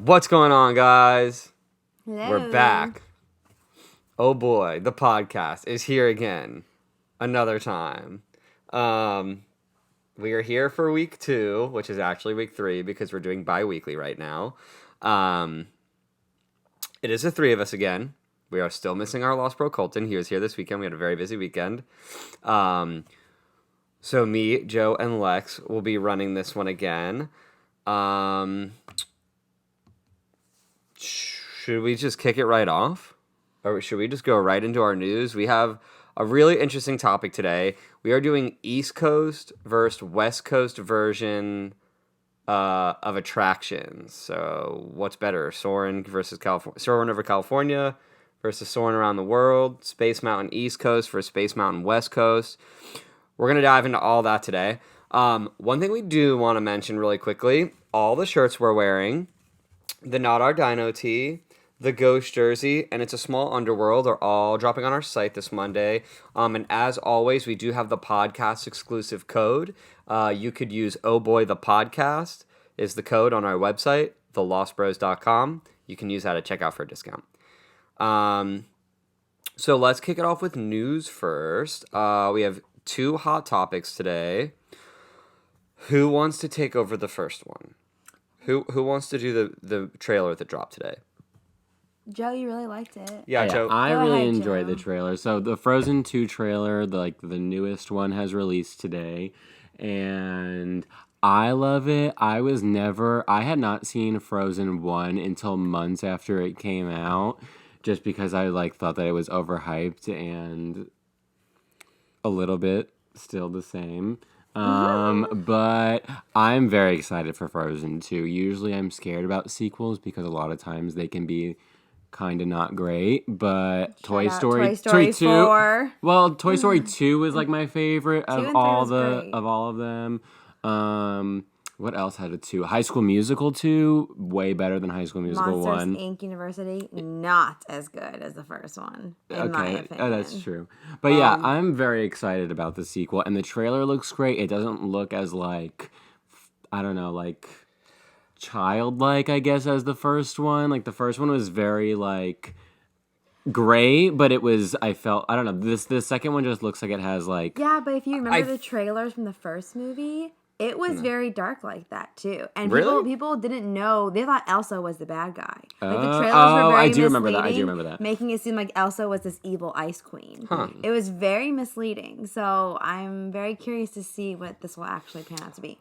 What's going on, guys? Hello. We're back. Oh boy, the podcast is here again. Another time. We are here for week 2, which is actually week 3 because we're doing bi-weekly right now. It is the 3 of us again. We are still missing our Lost Bro Colton. He was here this weekend. We had a very busy weekend. So me, Joe, and Lex will be running this one again. Should we just kick it right off? Or should we just go right into our news? We have a really interesting topic today. We are doing East Coast versus West Coast version of attractions. So what's better, Soarin' versus California? Soarin' over California versus Soarin' around the world. Space Mountain East Coast versus Space Mountain West Coast. We're going to dive into all that today. One thing we do want to mention really quickly, all the shirts we're wearing, the Not Our Dino tee, the Ghost jersey, and It's a Small Underworld are all dropping on our site this Monday. And as always, we do have the podcast exclusive code. You could use Oh Boy the Podcast is the code on our website, thelostbros.com. You can use that at checkout for a discount. So let's kick it off with news first. We have 2 hot topics today. Who wants to take over the first one? Who wants to do the trailer that dropped today? Joe, you really liked it. Yeah, Joe. I Go really ahead, enjoyed Joe. the trailer. So the Frozen 2 trailer, the newest one, has released today, and I love it. I had not seen Frozen 1 until months after it came out, just because I thought that it was overhyped and a little bit still the same. But I'm very excited for Frozen 2. Usually I'm scared about sequels because a lot of times they can be kind of not great, but Toy Story 2. 4. Well, Toy Story 2 is my favorite Two of and all three was great. all of them. What else had a 2? High School Musical 2, way better than High School Musical Monsters 1. Inc. University, not as good as the first one, in my opinion. Oh, that's true. But yeah, I'm very excited about the sequel, and the trailer looks great. It doesn't look as childlike, I guess, as the first one. The first one was very gray, but it was, I don't know, the second one just looks like it has Yeah, but if you remember the trailers from the first movie, it was very dark like that too. And people didn't know, they thought Elsa was the bad guy. The trailers were very I do remember misleading, that. making it seem like Elsa was this evil ice queen. Huh. It was very misleading. So I'm very curious to see what this will actually pan out to be.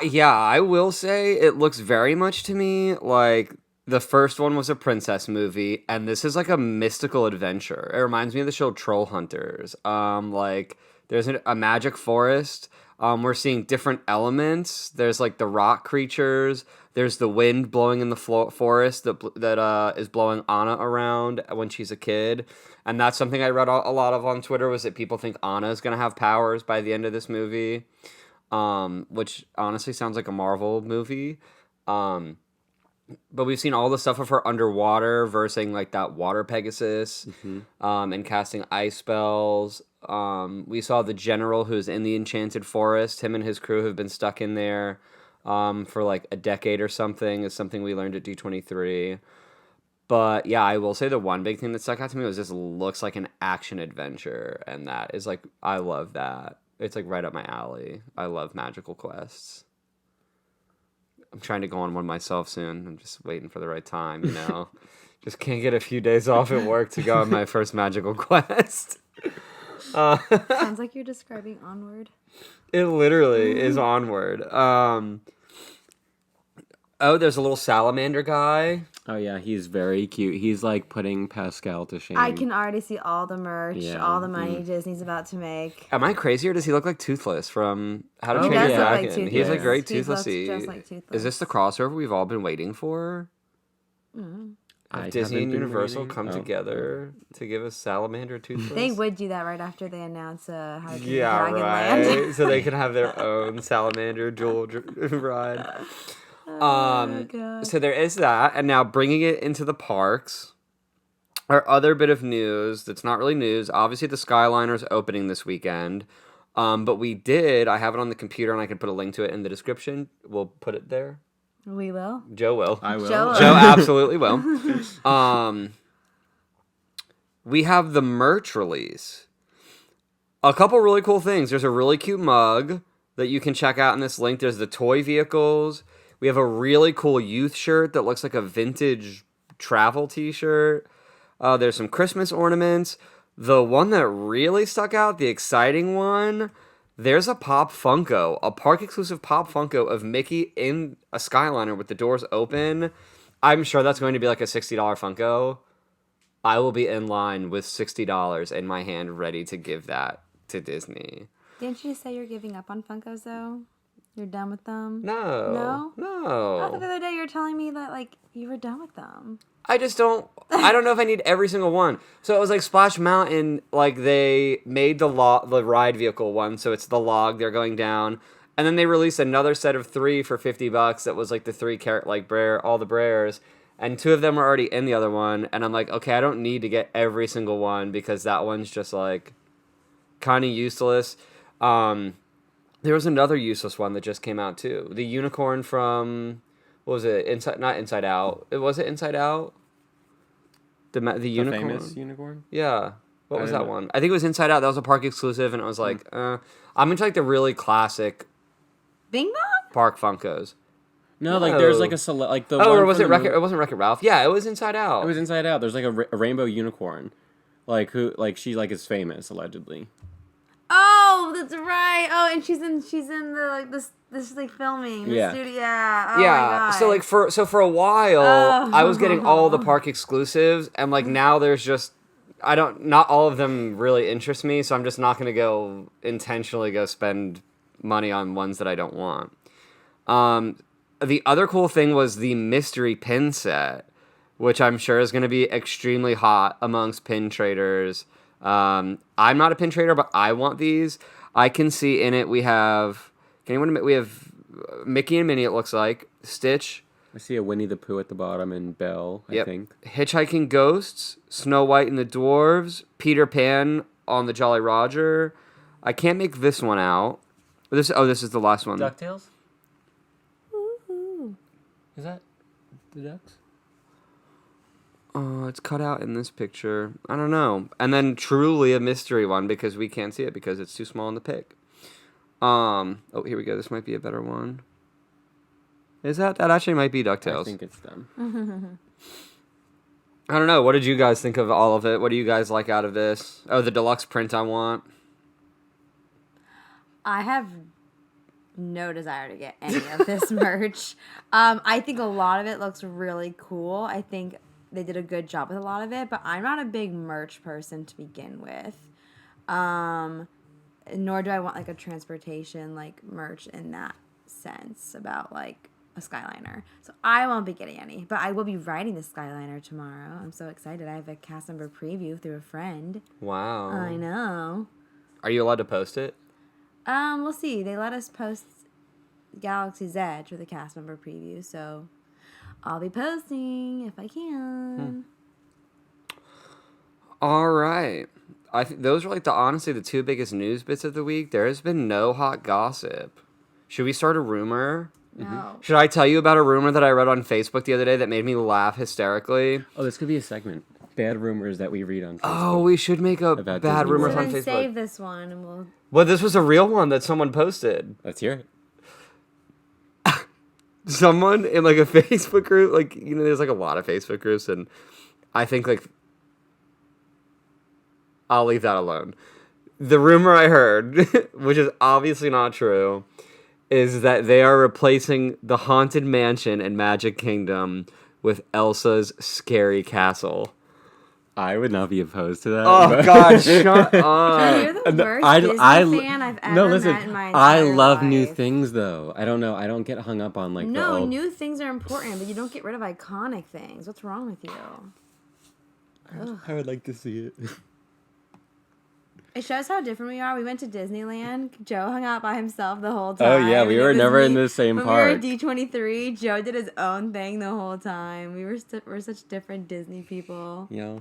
Yeah, I will say it looks very much to me like the first one was a princess movie, and this is a mystical adventure. It reminds me of the show Troll Hunters. There's a magic forest. We're seeing different elements. There's the rock creatures. There's the wind blowing in the forest that is blowing Anna around when she's a kid. And that's something I read a lot of on Twitter, was that people think Anna is going to have powers by the end of this movie, which honestly sounds like a Marvel movie. But we've seen all the stuff of her underwater, versing that water Pegasus, and casting ice spells. We saw the general who's in the Enchanted Forest. Him and his crew have been stuck in there for a decade or something, is something we learned at D23. But yeah, I will say the one big thing that stuck out to me was this looks like an action adventure, and that is I love that. It's right up my alley. I love magical quests. I'm trying to go on one myself soon. I'm just waiting for the right time, Just can't get a few days off at work to go on my first magical quest. Sounds like you're describing Onward. It literally is Onward. There's a little salamander guy. Oh yeah, he's very cute. He's putting Pascal to shame. I can already see all the merch, Yeah. all the money Disney's about to make. Am I crazy, or does he look like Toothless from How to Oh, Train He does Your look like Dragon? Toothless. He's very He looks toothlessy. just like Toothless. Is this the crossover we've all been waiting for? I Disney and haven't been Universal reading- come oh. together to give us Salamander Toothless? They would do that right after they announce How to Train Your Yeah, Dragon right. Land. So they can have their own Salamander dual ride. God. So there is that, and now bringing it into the parks. Our other bit of news that's not really news, obviously the Skyliner's opening this weekend, but I have it on the computer and I can put a link to it in the description. We'll put it there. We will. Joe will. I will. Joe Joe absolutely will. We have the merch release. A couple really cool things. There's a really cute mug that you can check out in this link. There's the toy vehicles. We have a really cool youth shirt that looks like a vintage travel t-shirt. There's some Christmas ornaments. The one that really stuck out, the exciting one, there's a Pop Funko, a park-exclusive Pop Funko of Mickey in a Skyliner with the doors open. I'm sure that's going to be like a $60 Funko. I will be in line with $60 in my hand ready to give that to Disney. Didn't you say you're giving up on Funkos, though? You're done with them? No. No? I thought the other day you were telling me that, like, you were done with them. I don't know if I need every single one. So it was like Splash Mountain, like they made the ride vehicle one, so it's the log, they're going down. And then they released another set of 3 for $50 that was like the 3 like all the Brers. And 2 of them are already in the other one. And I'm like, okay, I don't need to get every single one because that one's just like kind of useless. There was another useless one that just came out too. The unicorn from, what was it? Not Inside Out. Was it Inside Out? The unicorn. Famous unicorn? Yeah. What was that one? I think it was Inside Out. That was a park exclusive, and it was like, I'm into like the really classic Bing Bong? park Funkos. No, like there's like like the. Or was it Wreck-It? It wasn't Wreck-It Ralph. Yeah, it was Inside Out. It was Inside Out. There's like a rainbow unicorn, like she like is famous allegedly. Oh, that's right. Oh, and she's in the like this like filming the studio. Yeah. Oh yeah. My God. So for a while, I was getting all the park exclusives, and like now there's just not all of them really interest me, so I'm just not gonna go intentionally spend money on ones that I don't want. The other cool thing was the mystery pin set, which I'm sure is going to be extremely hot amongst pin traders. I'm not a pin trader, but I want these. I can see in it we have Mickey and Minnie, it looks like, Stitch. I see a Winnie the Pooh at the bottom and Belle, I think. Hitchhiking Ghosts, Snow White and the Dwarves, Peter Pan on the Jolly Roger. I can't make this one out. This is the last one. DuckTales? Is that the ducks? Oh, it's cut out in this picture. I don't know. And then truly a mystery one because we can't see it because it's too small in the pic. Oh, here we go. This might be a better one. Is that actually might be DuckTales? I think it's them. I don't know. What did you guys think of all of it? What do you guys like out of this? Oh, the deluxe print I want. I have no desire to get any of this merch. I think a lot of it looks really cool. I think they did a good job with a lot of it, but I'm not a big merch person to begin with. Nor do I want like a transportation like merch in that sense about like a Skyliner. So I won't be getting any, but I will be riding the Skyliner tomorrow. I'm so excited. I have a cast member preview through a friend. Wow. I know. Are you allowed to post it? We'll see. They let us post Galaxy's Edge with a cast member preview, so I'll be posting if I can. All right. I think those are like honestly the 2 biggest news bits of the week. There has been no hot gossip. Should we start a rumor? No. Should I tell you about a rumor that I read on Facebook the other day that made me laugh hysterically? Oh, this could be a segment. Bad rumors that we read on Facebook. Oh, we should make a About bad Disney rumors World. on Facebook. Save this one and we'll... Well, this was a real one that someone posted. Let's hear it. Someone in like a Facebook group, like, you know, there's like a lot of Facebook groups, and I think like I'll leave that alone. The rumor I heard, which is obviously not true, is that they are replacing the Haunted Mansion in Magic Kingdom with Elsa's Scary Castle. I would not be opposed to that. Oh, God, shut up. You're the worst Disney fan I've ever met in my entire I love life. new things, though. I don't know. I don't get hung up on, like, No, new things are important, but you don't get rid of iconic things. What's wrong with you? I would like to see it. It shows how different we are. We went to Disneyland. Joe hung out by himself the whole time. Oh, yeah. We were never in the same park. When we were at D23, Joe did his own thing the whole time. We're such different Disney people. Yeah.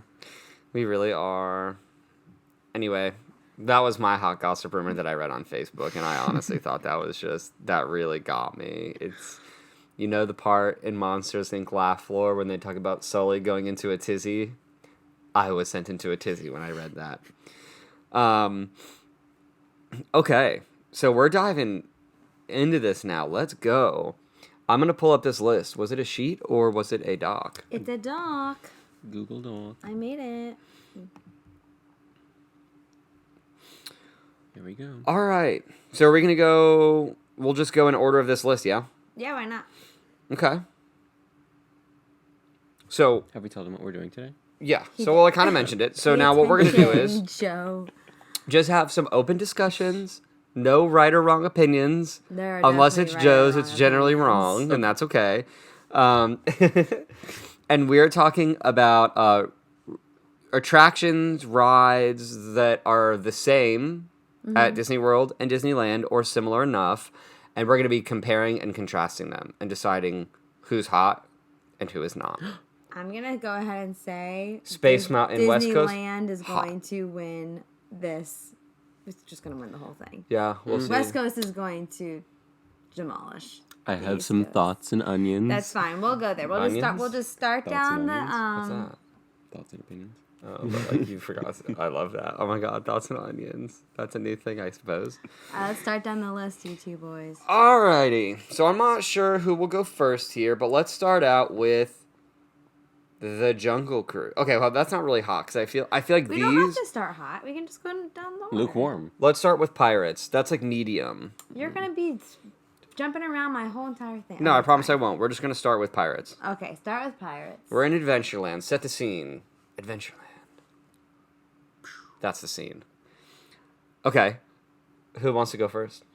We really are. Anyway, that was my hot gossip rumor that I read on Facebook, and I honestly thought that really got me. You know the part in Monsters Inc. Laugh Floor when they talk about Sully going into a tizzy? I was sent into a tizzy when I read that. Okay, so we're diving into this now. Let's go. I'm going to pull up this list. Was it a sheet or was it a doc? It's a doc. Google Doc. I made it. Here we go. All right. So are we going to go... We'll just go in order of this list, yeah? Yeah, why not? Okay. So... Have we told them what we're doing today? Yeah. I kind of mentioned it. So now what we're going to do is... Joe. Just have some open discussions. No right or wrong opinions. There are Unless it's definitely right or Joe's, it's generally opinions. wrong, and that's okay. And we're talking about attractions, rides that are the same at Disney World and Disneyland or similar enough, and we're going to be comparing and contrasting them and deciding who's hot and who is not. I'm going to go ahead and say Space Mountain West Coast. Disneyland is hot. going to win this. It's just going to win the whole thing. Yeah, we'll see. West Coast is going to demolish. I the have East some Coast. thoughts and onions. That's fine. We'll go there. We'll just start Thoughts down and the onions? What's that? Thoughts and opinions. Oh, but like you forgot. I love that. Oh my god, thoughts and onions. That's a new thing, I suppose. let's start down the list, you two boys. Alrighty. So I'm not sure who will go first here, but let's start out with the Jungle Cruise. Okay, well that's not really hot because I feel like We these. don't have to start hot. We can just go down the order. Lukewarm. Let's start with Pirates. That's like medium. You're going to be jumping around my whole entire thing. No, I promise I won't. We're just gonna start with Pirates. Okay, start with Pirates. We're in Adventureland. Set the scene. Adventureland. That's the scene. Okay. Who wants to go first?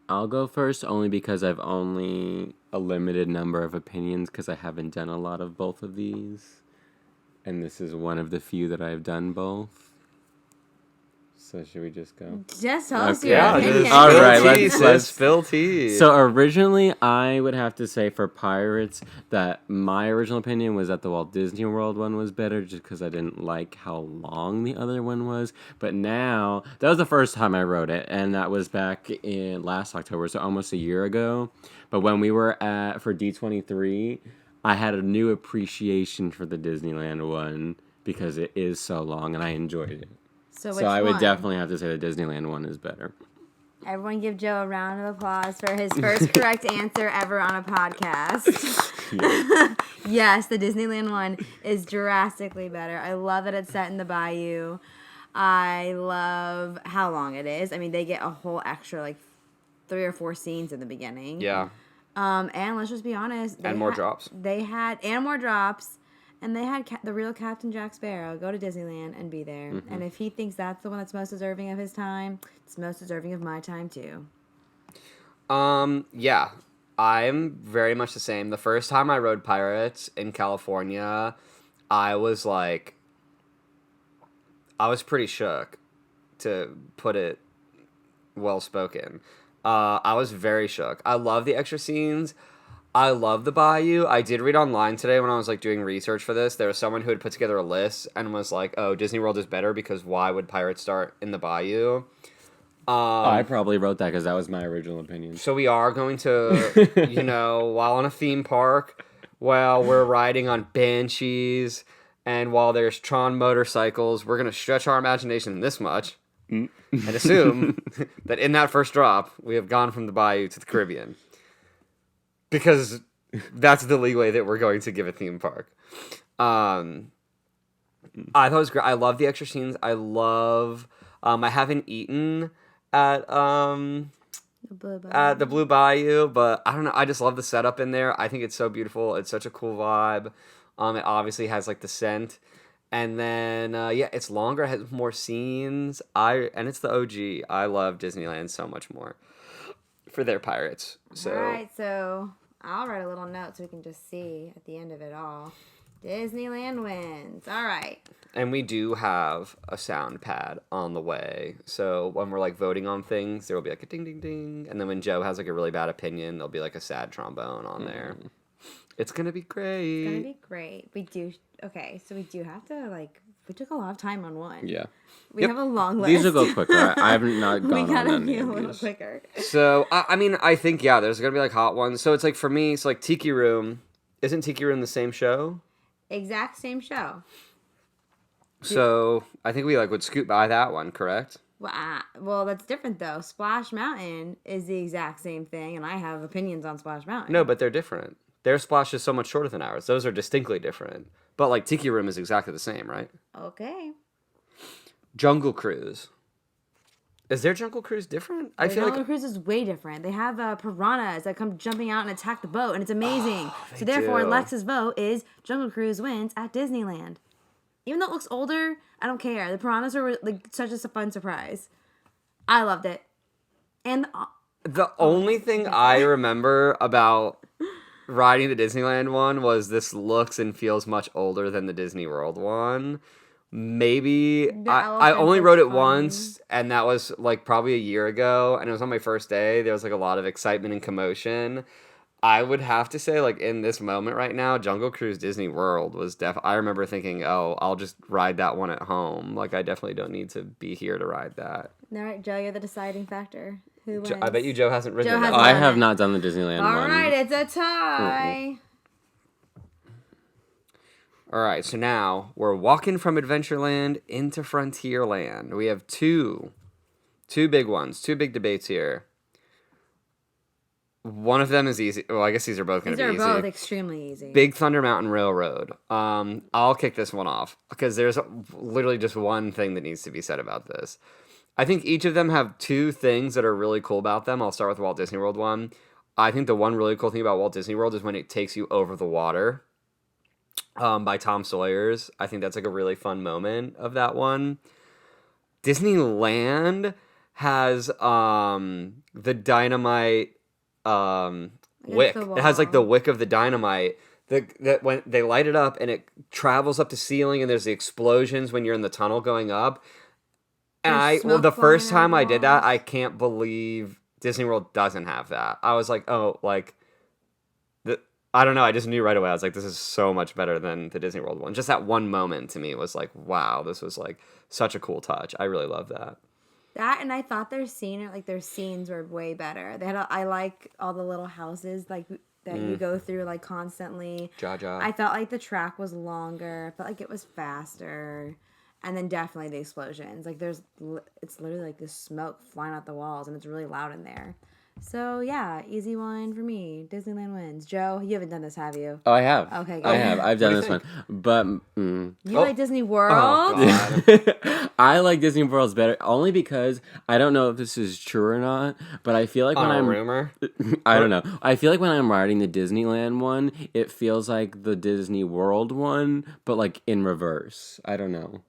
I'll go first only because I've only a limited number of opinions because I haven't done a lot of both of these. And this is one of the few that I've done both. So should we just go? Just tell us Okay. your Yeah, opinion. just- all right, let's spill tea. So originally, I would have to say for Pirates that my original opinion was that the Walt Disney World one was better just because I didn't like how long the other one was. But now, that was the first time I wrote it, and that was back in last October, so almost a year ago. But when we were for D23, I had a new appreciation for the Disneyland one because it is so long, and I enjoyed it. So So I would one? definitely have to say the Disneyland one is better. Everyone give Joe a round of applause for his first correct answer ever on a podcast. Yes, the Disneyland one is drastically better. I love that it's set in the bayou. I love how long it is. I mean, they get a whole extra, like, 3 or 4 scenes in the beginning. Yeah. And let's just be honest. And more drops. And more drops. And they had the real Captain Jack Sparrow go to Disneyland and be there. Mm-hmm. And if he thinks that's the one that's most deserving of his time, it's most deserving of my time too. Yeah. I'm very much the same. The first time I rode Pirates in California, I was pretty shook, to put it well spoken. I was very shook. I love the extra scenes. I love the bayou. I did read online today when I was like doing research for this. There was someone who had put together a list and was like, "Oh, Disney World is better because why would Pirates start in the bayou?" I probably wrote that because that was my original opinion. So we are going to, while on a theme park, while we're riding on Banshees, and while there's Tron motorcycles, we're going to stretch our imagination this much and assume that in that first drop, we have gone from the bayou to the Caribbean. Because that's the leeway that we're going to give a theme park. I thought it was great. I love the extra scenes. I love... I haven't eaten at the Blue Bayou, but I don't know. I just love the setup in there. I think it's so beautiful. It's such a cool vibe. It obviously has like the scent. And then, it's longer. It has more scenes. And it's the OG. I love Disneyland so much more for their pirates. So. All right, so I'll write a little note so we can just see at the end of it all. Disneyland wins. All right. And we do have a sound pad on the way. So when we're like voting on things, there will be like a ding, ding, ding. And then when Joe has like a really bad opinion, there'll be like a sad trombone on there. It's gonna be great. It's gonna be great. So we do have to we took a lot of time on one. Yeah. We Yep. have a long list. These will go quicker. I haven't not We gone on gotta any be a of little these. quicker. So I mean, I think there's gonna be like hot ones. So it's like for me, it's like Tiki Room. Isn't Tiki Room the same show? Exact same show. So I think we would scoot by that one, correct? Well, that's different though. Splash Mountain is the exact same thing, and I have opinions on Splash Mountain. No, but they're different. Their splash is so much shorter than ours. Those are distinctly different. But like Tiki Room is exactly the same, right? Okay. Jungle Cruise. Is their Jungle Cruise different? I feel Jungle like Cruise is way different. They have piranhas that come jumping out and attack the boat, and it's amazing. they So therefore, do. Lex's vote is Jungle Cruise wins at Disneyland. Even though it looks older, I don't care. The piranhas are such a fun surprise. I loved it. And the only thing I remember about riding the Disneyland one was this looks and feels much older than the Disney World one. Maybe I only elephant rode is it fun. once, and that was like probably a year ago, and it was on my first day. There was like a lot of excitement and commotion. I would have to say, like, in this moment right now, Jungle Cruise Disney World was I remember thinking, oh, I'll just ride that one at home. Like, I definitely don't need to be here to ride that. all right, Joe, you're the deciding factor. Who wins? I bet you Joe hasn't ridden Joe it. hasn't. I have not done the Disneyland All one. right, it's a tie. All right, so now we're walking from Adventureland into Frontierland. We have two big ones, two big debates here. One of them is easy. Well, I guess these are both going to be These easy. are both extremely easy. Big Thunder Mountain Railroad. I'll kick this one off because there's literally just one thing that needs to be said about this. I think each of them have two things that are really cool about them. I'll start with the Walt Disney World one. I think the one really cool thing about Walt Disney World is when it takes you over the water by Tom Sawyer's. I think that's like a really fun moment of that one. Disneyland has the dynamite wick. the It has like the wall. wick of the dynamite. That when they light it up and it travels up to ceiling and there's the explosions when you're in the tunnel going up. And There's smoke the flying first out of time I did that, walls. I can't believe Disney World doesn't have that. I was like, oh, like I don't know. I just knew right away. I was like, this is so much better than the Disney World one. Just that one moment to me was like, wow, this was like such a cool touch. I really love that. That, and I thought their scenes were way better. They had I like all the little houses that you go through like constantly. Jaja. I felt like the track was longer. I felt like it was faster. And then definitely the explosions. Like it's literally like this smoke flying out the walls, and it's really loud in there. So yeah, easy one for me. Disneyland wins. Joe, you haven't done this, have you? Oh, I have. Okay, I good. have. I've done What this do you one. But You like Disney World? Oh, God. I like Disney World's better only because I don't know if this is true or not, but I feel like when On a I'm rumor. I don't know. I feel like when I'm riding the Disneyland one, it feels like the Disney World one, but like in reverse. I don't know.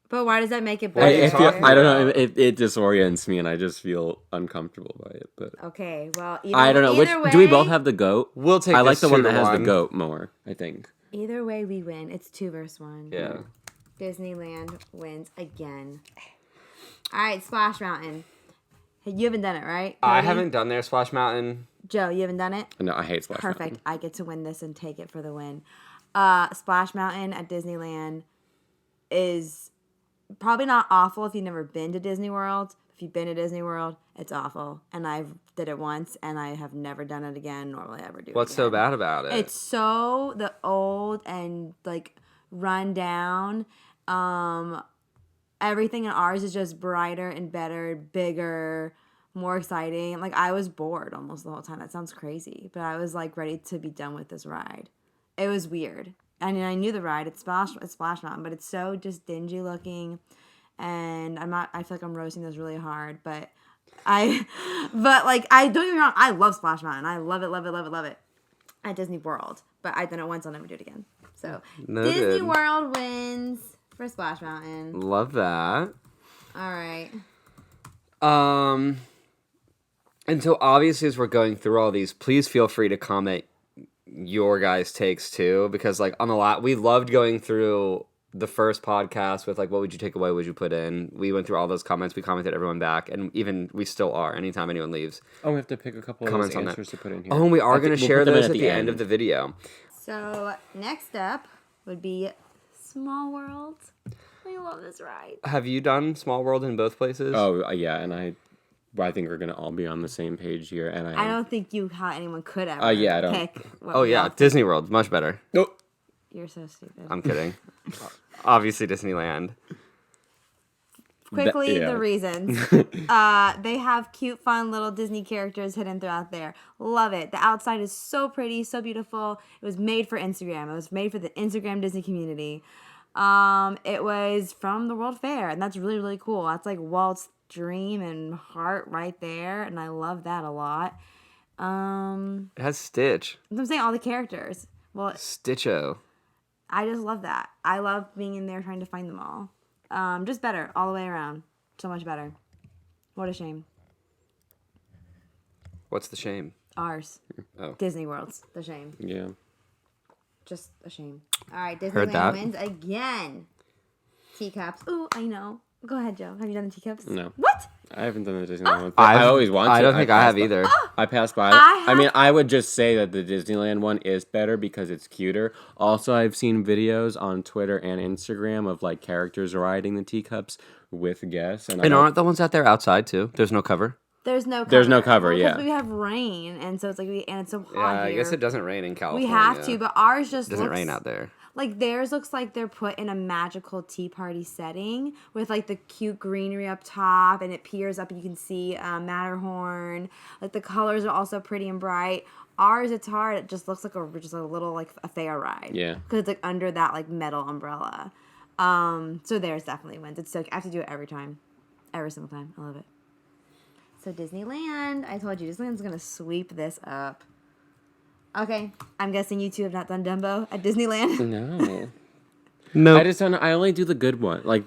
But why does that make it What are you better? talking I don't know. about? It disorients me, and I just feel uncomfortable by it. But Okay, well, I don't know. Do we both have the goat? We'll take I like this the one 2 that to has the 1. goat more. I think. Either way, we win. It's 2 versus 1. Yeah. Disneyland wins again. All right, Splash Mountain. Hey, you haven't done it, right? I Cody? haven't done their Splash Mountain. Joe, you haven't done it? No, I hate Splash Perfect. Mountain. I get to win this and take it for the win. Splash Mountain at Disneyland is probably not awful if you've never been to Disney World. If you've been to Disney World, it's awful. And I did it once, and I have never done it again, nor will I ever do it What's so again. bad about it? It's so the old and like run down. Everything in ours is just brighter and better, bigger, more exciting. Like I was bored almost the whole time. That sounds crazy, but I was like ready to be done with this ride. It was weird. I mean, I knew the ride. It's Splash Mountain, but it's so just dingy looking, and I feel like I'm roasting this really hard, but I don't get me wrong. I love Splash Mountain. I love it, love it, love it, love it. At Disney World, but I've done it once. I'll never do it again. So Noted. Disney World wins for Splash Mountain. Love that. All right. And so obviously as we're going through all these, please feel free to comment your guys' takes too, because like on the lot we loved going through the first podcast with like, what would you take away? What would you put in? We went through all those comments. We commented everyone back, and even we still are. Anytime anyone leaves, Oh, we have to pick a couple of comments those on answers that. to put in here. Oh, and we are going to We'll share put them in those at the end of the video. So next up would be Small World. I love this ride. Have you done Small World in both places? Oh, yeah, and I think we're going to all be on the same page here. And I don't think how anyone could ever yeah, I don't. pick. Oh, yeah. Disney World. Much better. Nope. You're so stupid. I'm kidding. Obviously, Disneyland. Quickly, yeah. the reasons. They have cute, fun little Disney characters hidden throughout there. Love it. The outside is so pretty, so beautiful. It was made for Instagram. It was made for the Instagram Disney community. It was from the World Fair, and that's really, really cool. That's like Walt's dream and heart right there, and I love that a lot. It has Stitch. I'm saying all the characters. Well, Stitcho. I just love that. I love being in there trying to find them all. Just better all the way around. So much better. What a shame. What's the shame? Ours. Oh. Disney World's the shame. Yeah. Just a shame. All right, Heard that. Disneyland wins again. Teacups. Ooh, I know. Go ahead, Joe. Have you done the teacups? No. What? I haven't done the Disneyland one. I always want to. I don't think I have either. I passed by. I mean, I would just say that the Disneyland one is better because it's cuter. Also, I've seen videos on Twitter and Instagram of like characters riding the teacups with guests. And aren't the ones out there outside too? There's no cover? There's no cover. There's no cover, Well, yeah. 'cause we have rain, and so it's like and it's so hot Yeah, I here. guess it doesn't rain in California. We have to, but ours just It doesn't looks rain out there. like theirs looks like they're put in a magical tea party setting with like the cute greenery up top, and it peers up and you can see Matterhorn. Like the colors are also pretty and bright. Ours, it's hard. It just looks like just a little like a fair ride. Yeah. Because it's like under that like metal umbrella. So theirs definitely wins. It's so I have to do it every time, every single time. I love it. So Disneyland, I told you Disneyland's gonna sweep this up. Okay, I'm guessing you two have not done Dumbo at Disneyland. No. No. I just don't know. I only do the good one. Like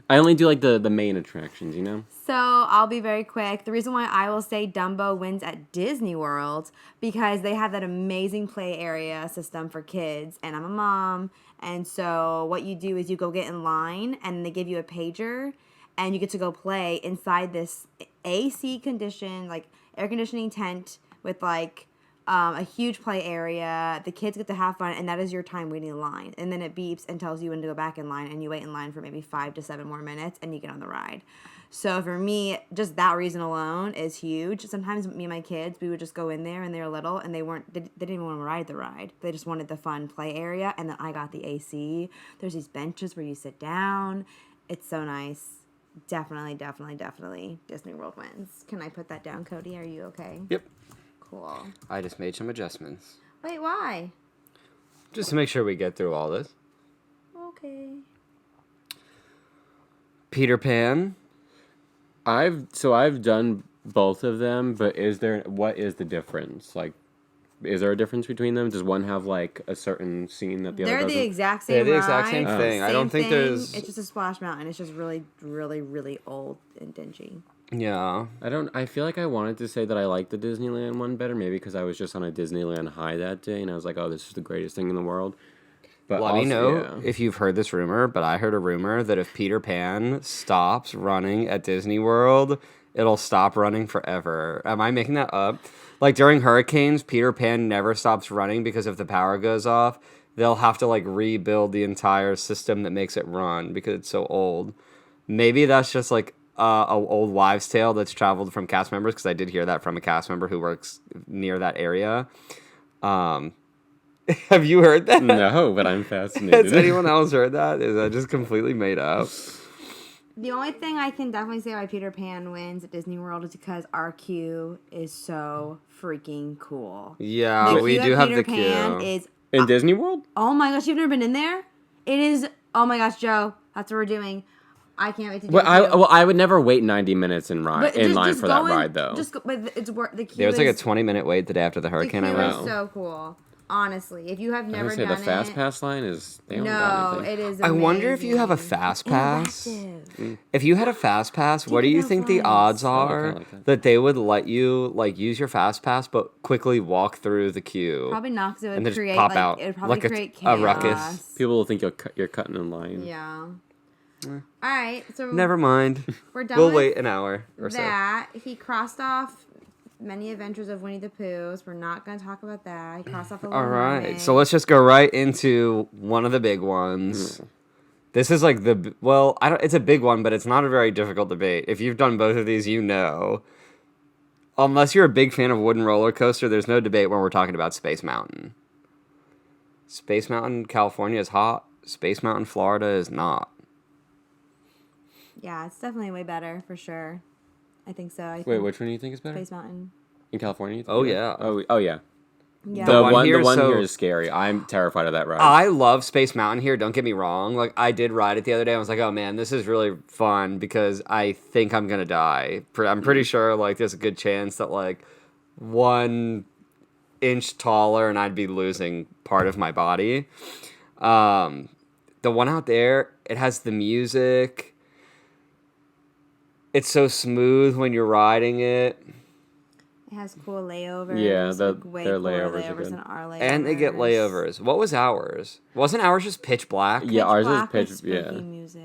I only do like the main attractions, you know? So I'll be very quick. The reason why I will say Dumbo wins at Disney World because they have that amazing play area system for kids, and I'm a mom, and so what you do is you go get in line, and they give you a pager, and you get to go play inside this AC conditioned, like air conditioning tent with like a huge play area. The kids get to have fun, and that is your time waiting in line. And then it beeps and tells you when to go back in line, and you wait in line for maybe 5 to 7 more minutes, and you get on the ride. So for me, just that reason alone is huge. Sometimes me and my kids, we would just go in there, and they were little, and they didn't even want to ride the ride. They just wanted the fun play area, and then I got the AC. There's these benches where you sit down. It's so nice. Definitely Disney World wins. Can I put that down, Cody? Are you okay? Yep. Cool. I just made some adjustments. Wait, why? Just to make sure we get through all this. Okay. Peter Pan. I've done both of them, but what is the difference? Like, is there a difference between them? Does one have like a certain scene that the other They're doesn't? the exact same They're the ride. exact same thing. I don't think there's. It's just a Splash Mountain. It's just really, really, really old and dingy. Yeah. I feel like I wanted to say that I like the Disneyland one better, maybe because I was just on a Disneyland high that day, and I was like, oh, this is the greatest thing in the world. But Let me know yeah. if you've heard this rumor, but I heard a rumor that if Peter Pan stops running at Disney World, it'll stop running forever. Am I making that up? Like during hurricanes, Peter Pan never stops running because if the power goes off, they'll have to like rebuild the entire system that makes it run because it's so old. Maybe that's just like a old wives' tale that's traveled from cast members, because I did hear that from a cast member who works near that area. Have you heard that? No, but I'm fascinated. Has anyone else heard that? Is that just completely made up? The only thing I can definitely say why Peter Pan wins at Disney World is because our queue is so freaking cool. Yeah, The we queue do at have Peter the Pan queue. is In Disney World? oh my gosh, you've never been in there? It is oh my gosh, Joe, that's what we're doing. I can't wait to do it. I would never wait 90 minutes in line for that go in- ride though. But it's the queue. There was like a is- 20-minute wait the day after the the hurricane queue I is went. so cool. Honestly, if you have I never was gonna done say the fast it, pass line is they don't got no, anything. it is. I wonder if you have a amazing. fast pass. Interactive. If you had a fast pass, what do you Tinkerbell think the flies. odds Oh, I kinda are like that. that they would let you like use your fast pass but quickly walk through the queue Probably not, because it and would then just create pop like out it would probably like create a chaos. ruckus? People will think you're cutting in line. Yeah. All right, so Never mind. we're done. We'll with wait an hour or so. that. He crossed off many adventures of Winnie the Pooh. So we're not going to talk about that. He crossed off the Little All right, Mermaid. so let's just go right into one of the big ones. This is like I don't. It's a big one, but it's not a very difficult debate. If you've done both of these, you know. Unless you're a big fan of wooden roller coaster, there's no debate when we're talking about Space Mountain. Space Mountain, California is hot. Space Mountain, Florida is not. Yeah, it's definitely way better for sure. I think so. I Wait, think which one do you think is better? Space Mountain. In California? You think? Oh, yeah. Oh yeah. Yeah. The one one here, here so- is scary. I'm terrified of that ride. I love Space Mountain here, don't get me wrong. Like, I did ride it the other day. I was like, oh, man, this is really fun because I think I'm going to die. I'm pretty sure, like, there's a good chance that, like, 1 inch taller and I'd be losing part of my body. The one out there, it has the music. It's so smooth when you're riding it. It has cool layovers. Yeah, like way their cooler layovers are good. than our layovers. And they get layovers. What was ours? Wasn't ours just pitch black? Yeah, ours is Black with pitch. spooky Yeah, music.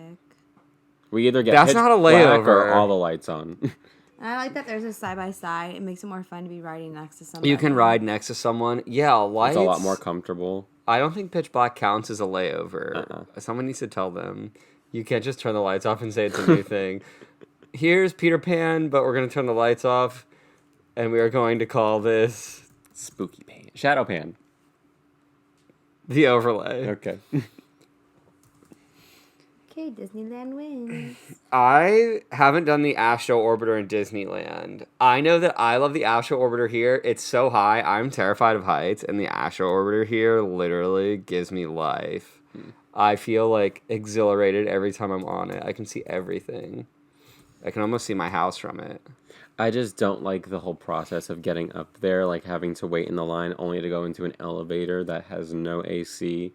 we either get That's pitch not a black layover. or all the lights on. And I like that there's a side by side. It makes it more fun to be riding next to somebody. You can ride next to someone. Yeah, lights. It's a lot more comfortable. I don't think pitch black counts as a layover. Uh-uh. Someone needs to tell them. You can't just turn the lights off and say it's a new thing. Here's Peter Pan, but we're going to turn the lights off, and we are going to call this Spooky pan, shadow pan. the overlay. Okay. Okay, Disneyland wins. I haven't done the Astro Orbiter in Disneyland. I know that I love the Astro Orbiter here. It's so high. I'm terrified of heights, and the Astro Orbiter here literally gives me life. I feel like exhilarated every time I'm on it. I can see everything. I can almost see my house from it. I just don't like the whole process of getting up there, like having to wait in the line only to go into an elevator that has no AC.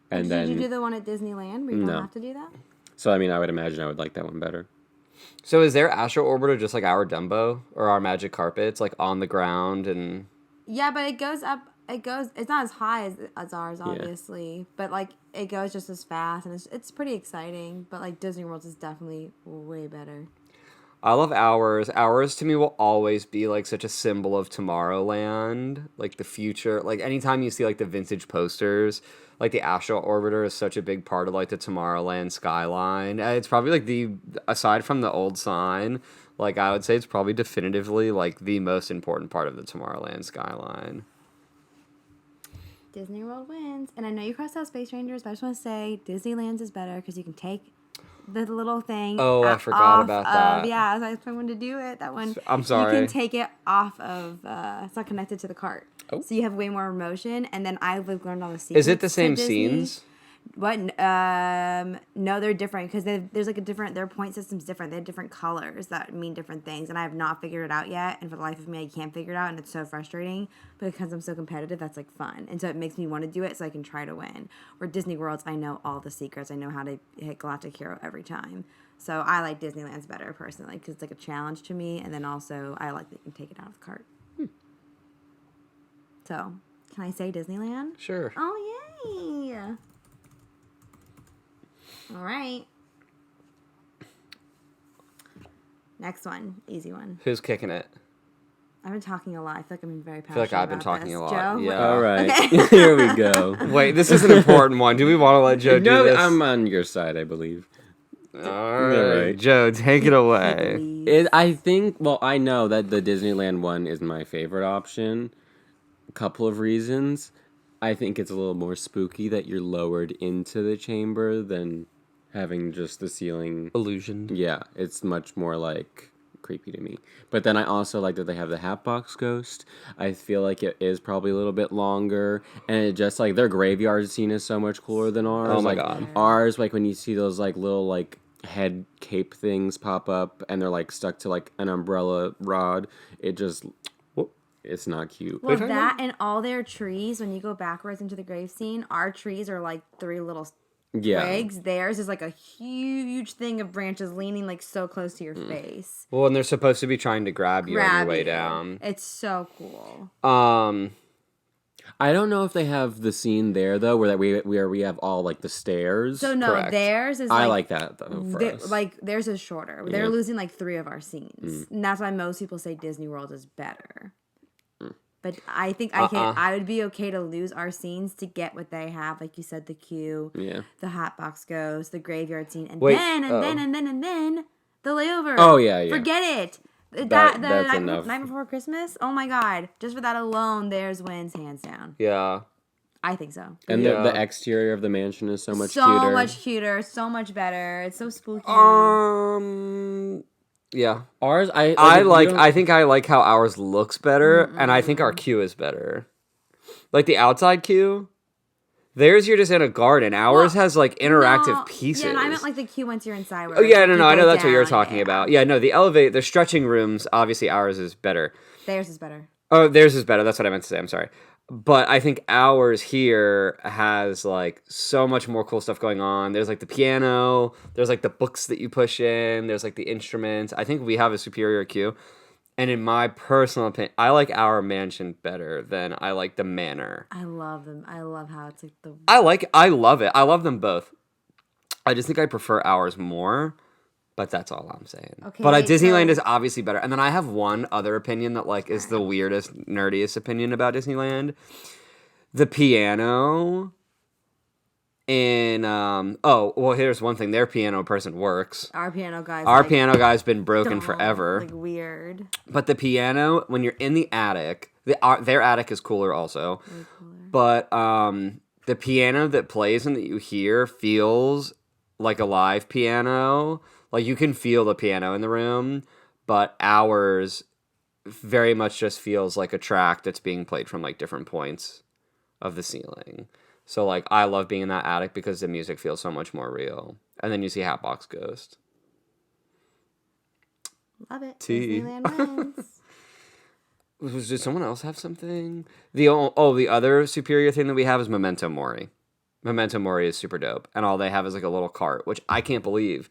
And Did you do then, the one at Disneyland where you No. don't have to do that? so I mean, I would imagine I would like that one better. So is their Astro Orbiter just like our Dumbo or our Magic Carpets, like on the ground and... Yeah, but it goes up. It goes. It's not as high as ours, obviously, but like it goes just as fast, and it's pretty exciting. But like Disney World is definitely way better. I love ours. Ours to me will always be like such a symbol of Tomorrowland, like the future. Like anytime you see like the vintage posters, like the Astro Orbiter is such a big part of like the Tomorrowland skyline. It's probably like aside from the old sign, like I would say it's probably definitively like the most important part of the Tomorrowland skyline. Disney World wins, and I know you crossed out Space Rangers, but I just want to say Disneyland's is better because you can take the little thing. Oh, I forgot about that. Yeah, I wanted to do it. That one. I'm sorry. You can take it off of. It's not connected to the cart, Oh. so you have way more motion. And then I've learned all the secrets. Is it the to same Disney. scenes? What? No, they're different because there's like their point system's different. They have different colors that mean different things, and I have not figured it out yet. And for the life of me, I can't figure it out, and it's so frustrating. But because I'm so competitive, that's like fun, and so it makes me want to do it so I can try to win. Where Disney Worlds, I know all the secrets. I know how to hit Galactic Hero every time. So I like Disneyland's better personally because it's like a challenge to me, and then also I like that you can take it out of the cart. So can I say Disneyland? Sure. Oh yay! All right. Next one, easy one. Who's kicking it? I've been talking a lot. I feel like I'm very I passionate. feel like I've been about talking this. a lot. Joe? Yeah. All right, Okay. here we go. Wait, this is an important one. Do we want to let Joe do No, this? I'm on your side, I believe. All right, right. Joe, take it away. Please. I think, well, I know that the Disneyland one is my favorite option. A couple of reasons. I think it's a little more spooky that you're lowered into the chamber than having just the ceiling. Illusion. Yeah, it's much more like creepy to me. But then I also like that they have the Hatbox Ghost. I feel like it is probably a little bit longer, and it just like their graveyard scene is so much cooler than ours. Oh my like, God. Ours, like when you see those like little like head cape things pop up and they're like stuck to like an umbrella rod, it just it's not cute. Well, that and all their trees, when you go backwards into the grave scene, our trees are like 3 little twigs. Theirs is like a huge thing of branches leaning like so close to your face. Well, and they're supposed to be trying to grab you on your way down. It's so cool. I don't know if they have the scene there though, where we have all like the stairs. So no, Correct. theirs is. I like that though. For us. Like theirs is shorter. Yeah. They're losing like 3 of our scenes, and that's why most people say Disney World is better. But I think I would be okay to lose our scenes to get what they have, like you said, the queue, the hot box ghost, the graveyard scene, and then the layover. Oh yeah. Forget it. That's the enough. night before Christmas. Oh my God! Just for that alone, theirs wins hands down. Yeah. I think so. And the exterior of the mansion is so much cuter. So much cuter, so much better. It's so spooky. Yeah. Ours, I think I like how ours looks better, and I think our queue is better. Like the outside queue, theirs you're just in a garden. Ours has like interactive pieces. Yeah, and I meant like the queue once you're inside. Oh yeah, no, I know that's what you're talking about. Yeah, no, the stretching rooms. Obviously, ours is better. Theirs is better. Oh, theirs is better. That's what I meant to say. I'm sorry. But I think ours here has like so much more cool stuff going on. There's like the piano, there's like the books that you push in, there's like the instruments. I think we have a superior queue. And in my personal opinion, I like our mansion better than I like the manor. I love them. I love how it's like the... I love it. I love them both. I just think I prefer ours more. But that's all I'm saying. Okay, but Disneyland is obviously better. And then I have one other opinion that like is the weirdest, nerdiest opinion about Disneyland. The piano in here's one thing. Their piano person works. Our piano guy's been broken forever. Like weird. But the piano, when you're in the attic, their attic is cooler also. Way cooler. But the piano that plays and that you hear feels like a live piano. Like, you can feel the piano in the room, but ours very much just feels like a track that's being played from, like, different points of the ceiling. So, like, I love being in that attic because the music feels so much more real. And then you see Hatbox Ghost. Love it. Disneyland wins. Did someone else have something? The other superior thing that we have is Memento Mori. Memento Mori is super dope. And all they have is, like, a little cart, which I can't believe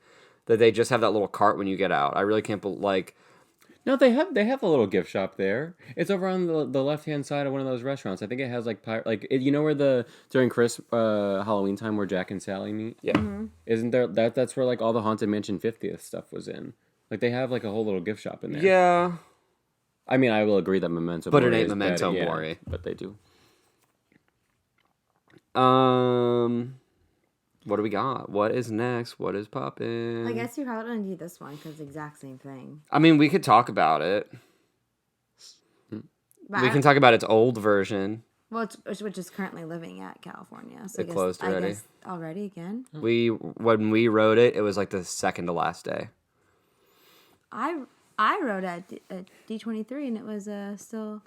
that they just have that little cart when you get out. I really can't No, they have a little gift shop there. It's over on the left hand side of one of those restaurants. I think it has like you know where during Halloween time where Jack and Sally meet. Yeah, Isn't there that's where like all the Haunted Mansion 50th stuff was in. Like they have like a whole little gift shop in there. Yeah, I mean I will agree that Memento Mori but it ain't is Memento better, Mori. Yeah, but they do. What do we got? What is next? What is poppin'? I guess you probably don't do this one because it's the exact same thing. I mean, we could talk about it. But we can talk about its old version. Well, which is currently living at California. So it closed already. I guess already again? When we wrote it, it was like the second to last day. I wrote at D23 and it was still...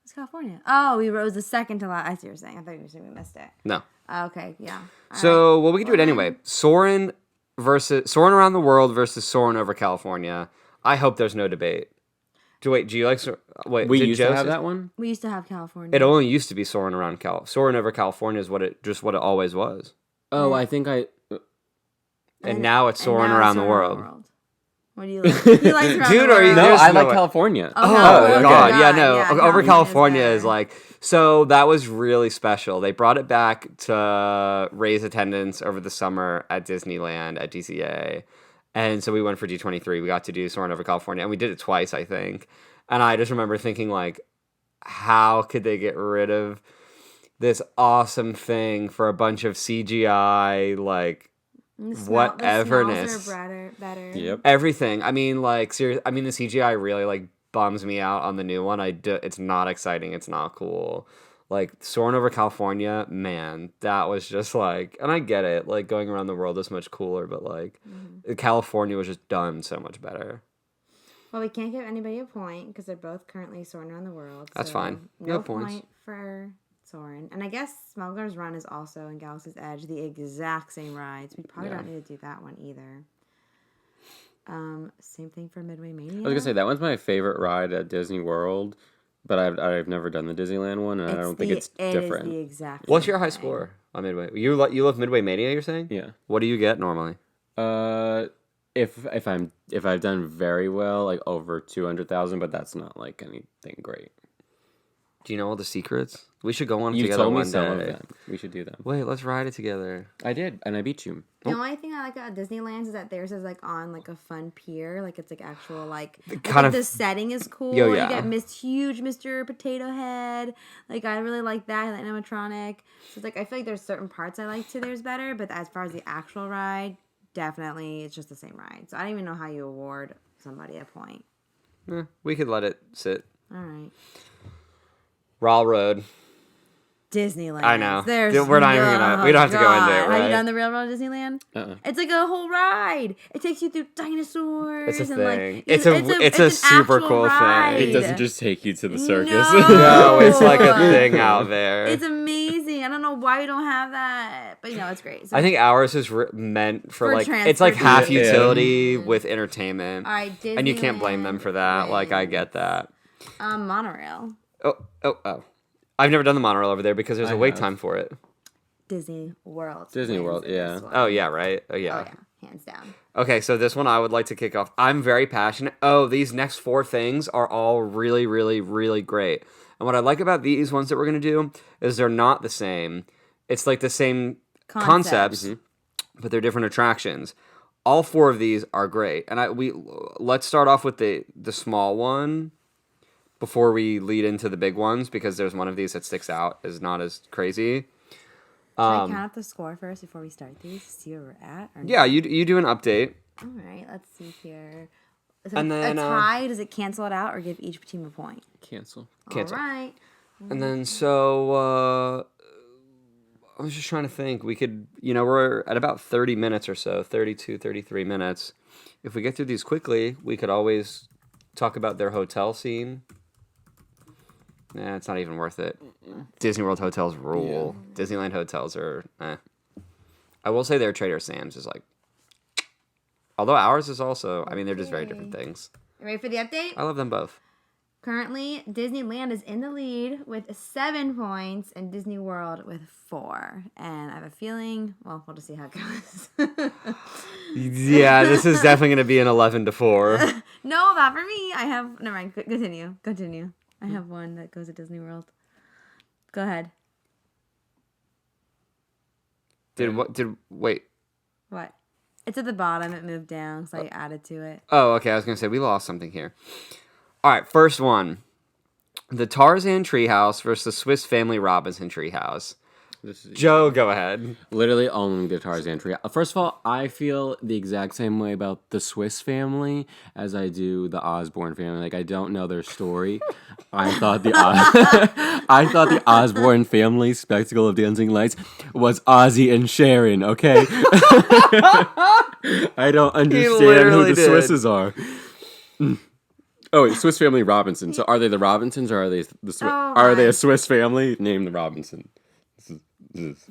It's California. Oh, we rose the second to last. I see what you're saying. I thought you were saying we missed it. No. Okay, yeah. So, we can do it anyway. Soarin' around the world versus Soarin' over California. I hope there's no debate. Do you like... We used to have that one? We used to have California. It only used to be Soarin' around Soarin' over California is what it always was. Oh, I think I... And now it's Soarin' around the world. What do you like? You like Dude, are you? No, I like California. Oh, God. Okay. Yeah, no. Yeah, over California is like... So that was really special. They brought it back to raise attendance over the summer at Disneyland, at DCA. And so we went for D23. We got to do Soarin' over California. And we did it twice, I think. And I just remember thinking, like, how could they get rid of this awesome thing for a bunch of CGI, like... whateverness. The better. Yep. Everything. I mean, like, seriously. I mean, the CGI really like bums me out on the new one. It's not exciting. It's not cool. Like Soarin' over California, man, that was just like, and I get it. Like going around the world is much cooler, but like California was just done so much better. Well, we can't give anybody a point because they're both currently soaring around the world. That's fine. No points. Point for Soarin'. And I guess Smuggler's Run is also in Galaxy's Edge, the exact same rides. We probably don't need to do that one either. Same thing for Midway Mania. I was gonna say that one's my favorite ride at Disney World. But I've never done the Disneyland one, and I don't think it's different. It is the exact What's same your high thing. score on Midway? You love Midway Mania, you're saying? Yeah. What do you get normally? If I've done very well, like over 200,000, but that's not like anything great. Do you know all the secrets? We should go on You together told me one some of day. them. We should do them. Wait, let's ride it together. I did, and I beat you. The only thing I like about Disneyland's is that theirs is like on like a fun pier, like it's like actual like kind of- the setting is cool. Yo, yeah. You get huge Mr. Potato Head. Like I really like that, like animatronic. So it's like I feel like there's certain parts I like to theirs better, but as far as the actual ride, definitely it's just the same ride. So I don't even know how you award somebody a point. We could let it sit. All right. Raw Road. Disneyland. I know. We're not even gonna. We don't have to go into it, right? Have you done the Railroad Disneyland? It's like a whole ride. It takes you through dinosaurs. It's a and thing. Like, It's a an super actual cool thing. ride. It doesn't just take you to the circus. No, it's like a thing out there. It's amazing. I don't know why we don't have that, but it's great. So, I think ours is meant for like transport. it's like half Yeah. utility with entertainment. all right, Disneyland. And you can't blame them for that. Like I get that. Monorail. Oh. I've never done the monorail over there because there's a wait have. time for it. Disney World. Disney wins World, in yeah. this one. Oh yeah, right. Oh Oh yeah. yeah, hands down. Okay, so this one I would like to kick off. I'm very passionate. Oh, these next 4 things are all really, really, really great. And what I like about these ones that we're gonna do is they're not the same. It's like the same concepts, but they're different attractions. All 4 of these are great. And let's start off with the small one before we lead into the big ones, because there's one of these that sticks out as not as crazy. Can I count up the score first before we start these? See where we're at? Or Yeah, you do an update. All right, let's see here. So And then, a tie, does it cancel it out or give each team a point? Cancel. Cancel. All right. And then so I was just trying to think. We could, we're at about 30 minutes or so, 32, 33 minutes. If we get through these quickly, we could always talk about their hotel scene. Nah, it's not even worth it. Disney World hotels rule. Yeah. Disneyland hotels are, I will say their Trader Sam's is like, although ours is also, I mean, they're just very different things. You ready for the update? I love them both. Currently, Disneyland is in the lead with 7 points and Disney World with 4. And I have a feeling, well, we'll just see how it goes. Yeah, this is definitely going to be an 11-4. No, not for me. Never mind. Continue. I have one that goes to Disney World. Go ahead. Wait. What? It's at the bottom. It moved down, so I added to it. Oh, okay. I was going to say, we lost something here. All right, first one. The Tarzan Treehouse versus the Swiss Family Robinson Treehouse. Joe, go ahead. Literally only the Tarzan tree. First of all, I feel the exact same way about the Swiss family as I do the Osborne family. Like, I don't know their story. I thought the Osborne family spectacle of dancing lights was Ozzy and Sharon, okay? I don't understand who the Swisses are. Oh, wait, Swiss Family Robinson. So are they the Robinsons or are they are they a Swiss family? Name the Robinson.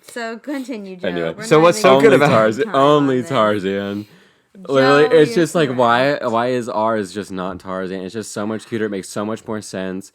So continue, Joe. Anyway, so what's so good about Tarzan? Only Tarzan. Literally, it's just like why is ours just not Tarzan? It's just so much cuter. It makes so much more sense.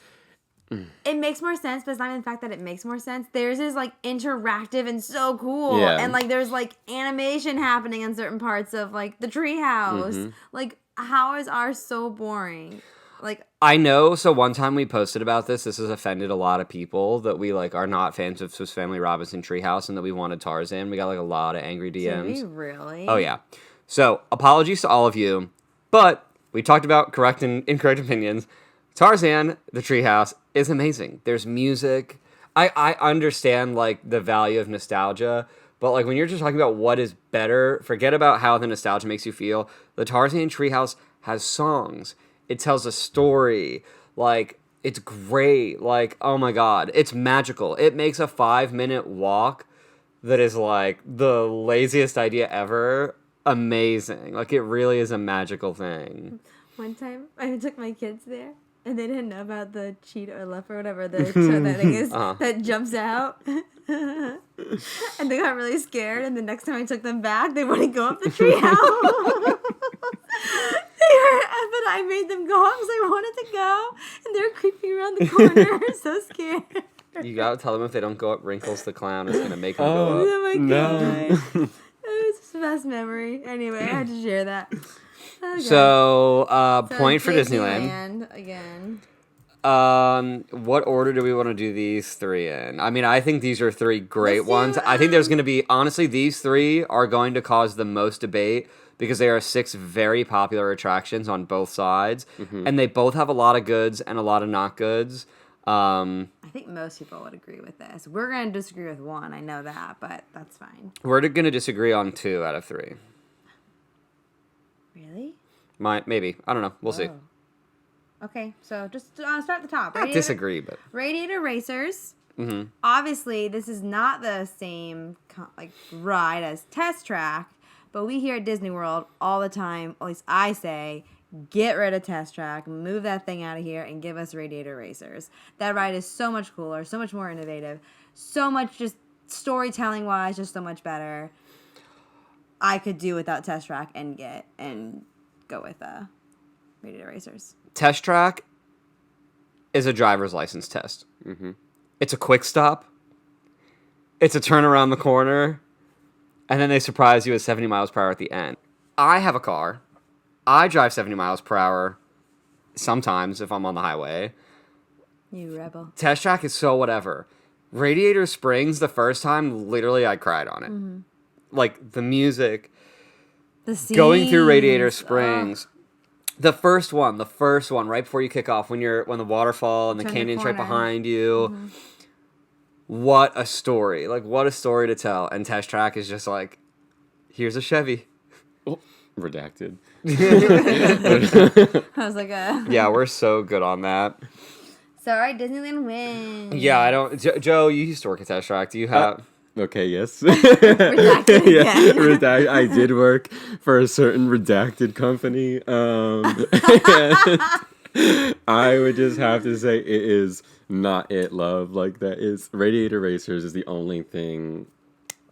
It makes more sense, but it's not even the fact that it makes more sense. Theirs is like interactive and so cool, Yeah. and like there's like animation happening in certain parts of like the treehouse. Like, how is ours so boring? Like, I know. So one time we posted about this. This has offended a lot of people that we like are not fans of Swiss Family Robinson Treehouse and that we wanted Tarzan. We got like a lot of angry DMs. did we really? Oh yeah. So apologies to all of you, but we talked about correct and incorrect opinions. Tarzan, the Treehouse, is amazing. There's music. I understand like the value of nostalgia, but like when you're just talking about what is better, forget about how the nostalgia makes you feel. The Tarzan Treehouse has songs. It tells a story. Like, it's great. Like, oh my God. It's magical. It makes a 5-minute walk that is like the laziest idea ever amazing. Like, it really is a magical thing. One time, I took my kids there, and they didn't know about the cheetah or leopard or whatever the that thing is that jumps out. And they got really scared, and the next time I took them back, they wouldn't go up the treehouse. But I made them go because I wanted to go, and they're creeping around the corner, so scared. You gotta tell them if they don't go up, Wrinkles the Clown is gonna make them go up. Oh my No. god. It was the best memory. Anyway, I had to share that. Okay. So, point for Disneyland. Again. What order do we want to do these three in? I mean, I think these are three great Let's do, ones. I think there's going to be, honestly, these three are going to cause the most debate because they are 6 very popular attractions on both sides, and they both have a lot of goods and a lot of not goods. I think most people would agree with this. We're going to disagree with one. I know that, but that's fine. We're going to disagree on 2 out of 3. Really? Maybe. I don't know. We'll see. Okay, so just start at the top. Not disagree, but... Radiator Racers. Obviously, this is not the same ride as Test Track, but we here at Disney World all the time, at least I say, get rid of Test Track, move that thing out of here, and give us Radiator Racers. That ride is so much cooler, so much more innovative, so much just storytelling-wise, just so much better. I could do without Test Track and go with Radiator Racers. Test Track is a driver's license test. It's a quick stop. It's a turn around the corner. And then they surprise you with 70 miles per hour at the end. I have a car. I drive 70 miles per hour sometimes if I'm on the highway. You rebel. Test Track is so whatever. Radiator Springs, the first time, literally I cried on it. Like, the music. The scenes. Going through Radiator Springs. The first one, right before you kick off, when the waterfall and the Turn the canyon's right corner. behind you. What a story. Like, what a story to tell. And Test Track is just like, here's a Chevy. Oh, redacted. I was like, Yeah, we're so good on that. So, all right, Disneyland wins. Yeah, I don't... Joe, you used to work at Test Track. Do you have... Okay, yes. Redacted again. I did work for a certain redacted company. And I would just have to say it is not it, love. Like, that is... Radiator Racers is the only thing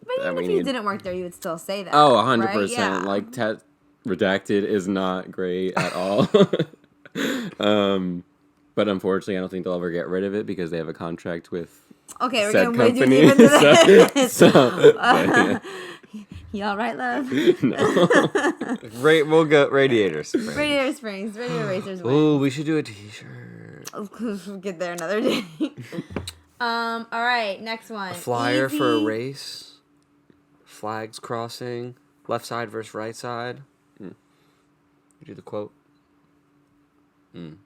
But that even we if you need. didn't work there, you would still say that. Oh, 100%. Right? Yeah. Like, redacted is not great at all. But unfortunately, I don't think they'll ever get rid of it because they have a contract with Okay, we're said getting way too company. deep into this. So, You all right, love? no. We'll go Radiator Springs. Radiator Springs, Radiator Racers win. Ooh, we should do a t-shirt. We'll get there another day. All right, next one. A flyer for a Easy. race. Flags crossing. Left side versus right side. You do the quote.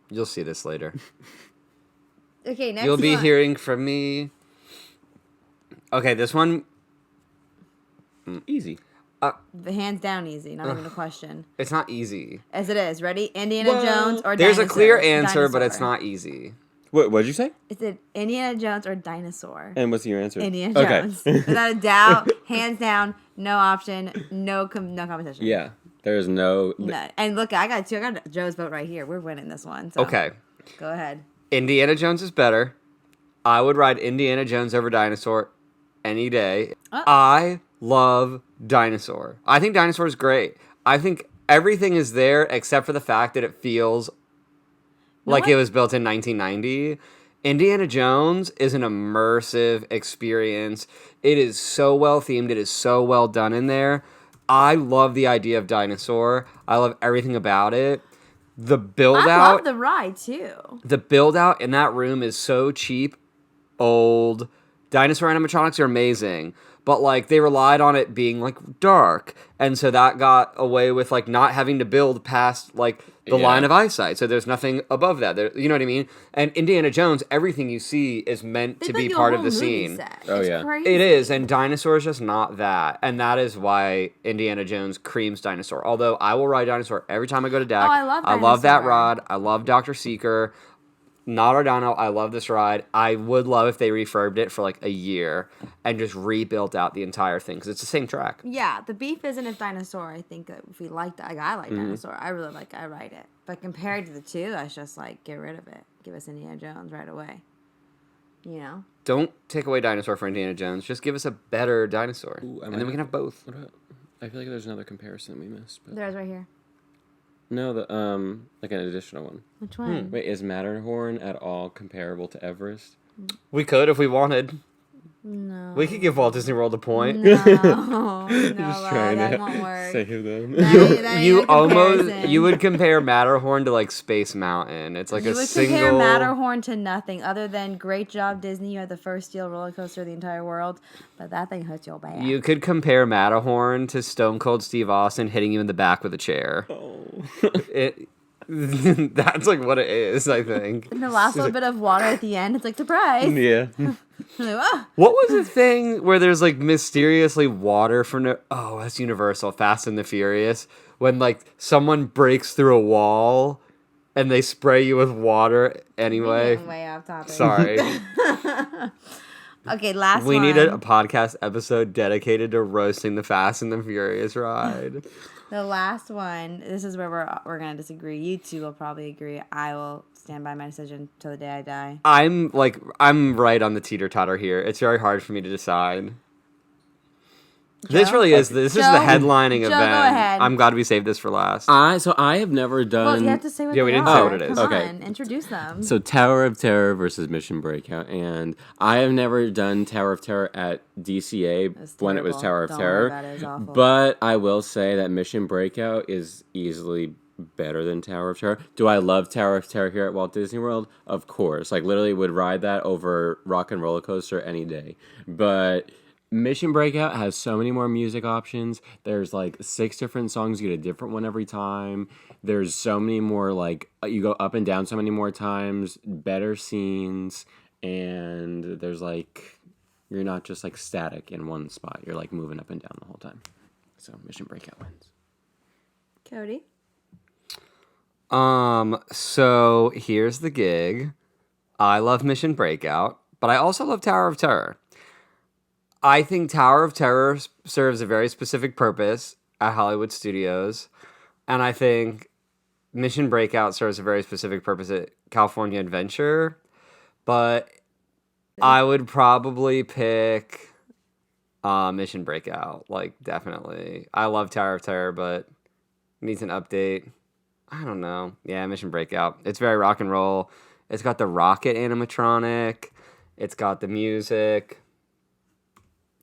You'll see this later. Okay, next You'll be one. hearing from me. Okay, this one. Easy. Hands down easy, not even a question. It's not easy. As it is. Ready? Indiana Jones or There's dinosaur? a clear answer, but it's Dinosaur. not easy. What'd you say? Is it Indiana Jones or dinosaur? And what's your answer? Indiana Okay. Jones. Without a doubt, hands down, no option, no competition. Yeah. There's no... No. And look, I got Joe's vote right here. We're winning this one. So Okay. Go ahead. Indiana Jones is better. I would ride Indiana Jones over Dinosaur any day. Oh. I love Dinosaur. I think Dinosaur is great. I think everything is there except for the fact that it feels like it was built in 1990. Indiana Jones is an immersive experience. It is so well themed. It is so well done in there. I love the idea of Dinosaur. I love everything about it. The build I out. love the ride too. The build out in that room is so cheap, old. Dinosaur animatronics are amazing, but like they relied on it being like dark, and so that got away with like not having to build past like the line of eyesight. So there's nothing above that. There, you know what I mean? And Indiana Jones, everything you see is meant to be part of the scene. Oh yeah. crazy. It is, and Dinosaur is just not that, and that is why Indiana Jones creams Dinosaur. Although I will ride Dinosaur every time I go to DAC. Oh, I love I love that Dinosaur. ride. I love Dr. Seeker. Not our Dino. I love this ride. I would love if they refurbed it for like a year and just rebuilt out the entire thing because it's the same track. Yeah, the beef isn't if Dinosaur. I think that if we like that, I like Mm-hmm. Dinosaur. I really like. I ride it. But compared to the two, I was just like, get rid of it. Give us Indiana Jones right away. You know. Don't take away Dinosaur for Indiana Jones. Just give us a better Dinosaur, Ooh, and then we can have both. I feel like there's another comparison we missed. But... There's right here. No, like an additional one. Which one? Wait, is Matterhorn at all comparable to Everest? We could if we wanted. No. We could give Walt Disney World a point. No, Just trying that to won't work. save them. You almost comparison. you would compare Matterhorn to like Space Mountain. It's like You a would single. compare Matterhorn to nothing other than great job, Disney. You had the first steel roller coaster of the entire world, but that thing hurts your bad. You could compare Matterhorn to Stone Cold Steve Austin hitting you in the back with a chair. Oh. It. That's like what it is, I think. And the last little bit of water at the end, it's like surprise. Yeah. Like, ah. What was the thing where there's like mysteriously water for no? Oh, that's Universal, Fast and the Furious. When like someone breaks through a wall, and they spray you with water anyway. Getting way off topic. Sorry. Okay, last We one. need a podcast episode dedicated to roasting the Fast and the Furious ride. The last one. This is where we're gonna disagree. You two will probably agree. I will stand by my decision till the day I die. I'm right on the teeter-totter here. It's very hard for me to decide. This Joe? really is. This is Joe? the headlining Joe, event. go ahead. I'm glad we saved this for last. I have never done. Well, you have to say what Yeah, they we didn't are. say what it is. Come Okay. on, introduce them. So Tower of Terror versus Mission Breakout, and I have never done Tower of Terror at DCA was when it was terrible. Tower of Don't Terror. worry about it, it was awful. But I will say that Mission Breakout is easily better than Tower of Terror. Do I love Tower of Terror here at Walt Disney World? Of course. Like literally would ride that over Rock and Roller Coaster any day. But Mission Breakout has so many more music options. There's like 6 different songs. You get a different one every time. There's so many more, like, you go up and down so many more times, better scenes, and there's like, you're not just like static in one spot. You're like moving up and down the whole time. So Mission Breakout wins. Cody. So here's the gig. I love Mission Breakout, but I also love Tower of Terror. I think Tower of Terror serves a very specific purpose at Hollywood Studios, and I think Mission Breakout serves a very specific purpose at California Adventure, but I would probably pick Mission Breakout, like, definitely. I love Tower of Terror, but needs an update. I don't know. Yeah, Mission Breakout. It's very rock and roll. It's got the rocket animatronic. It's got the music.